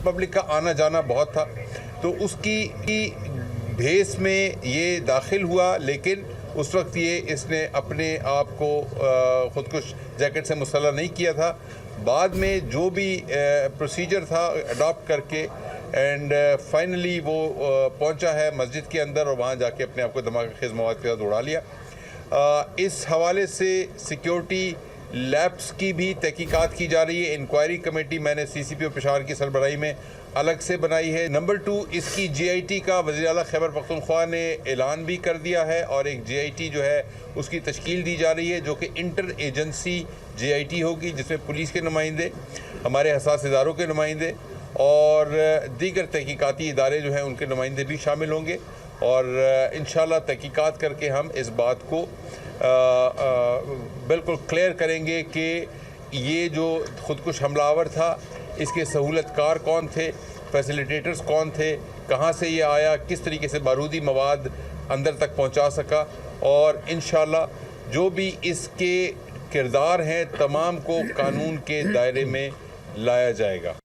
Public का आना जाना बहुत था, तो उसकी भेस में ये दाखिल हुआ, लेकिन उस वक्त ये इसने अपने आप को ख़ुदकुश जैकेट से मुसल्ला नहीं किया था। बाद में जो भी प्रोसीजर था अडॉप्ट करके एंड फाइनली वो पहुंचा है मस्जिद के अंदर और वहाँ जाके अपने आप को धमाकेखेज़ मवाद के साथ उड़ा लिया। इस हवाले से सिक्योरिटी लैब्स की भी तहकीकात की जा रही है। इंक्वायरी कमेटी मैंने CCPO पेशावर की सरबराही में अलग से बनाई है। नंबर 2, इसकी JIT का वज़ीर आला खैबर पख्तूनख्वा ने ऐलान भी कर दिया है और एक JIT जो है उसकी तश्कील दी जा रही है, जो कि इंटर एजेंसी JIT होगी, जिसमें पुलिस के नुमाइंदे, हमारे हसास इदारों के नुमाइंदे और दीगर तहकीकाती इदारे जो हैं उनके नुमाइंदे भी शामिल होंगे और इंशाअल्लाह तहकीकात करके हम इस बात को बिल्कुल क्लियर करेंगे कि ये जो ख़ुदकुश हमलावर था इसके सहूलतकार कौन थे, फैसिलिटेटर्स कौन थे, कहाँ से ये आया, किस तरीके से बारूदी मवाद अंदर तक पहुँचा सका और इंशाअल्लाह जो भी इसके किरदार हैं तमाम को कानून के दायरे में लाया जाएगा।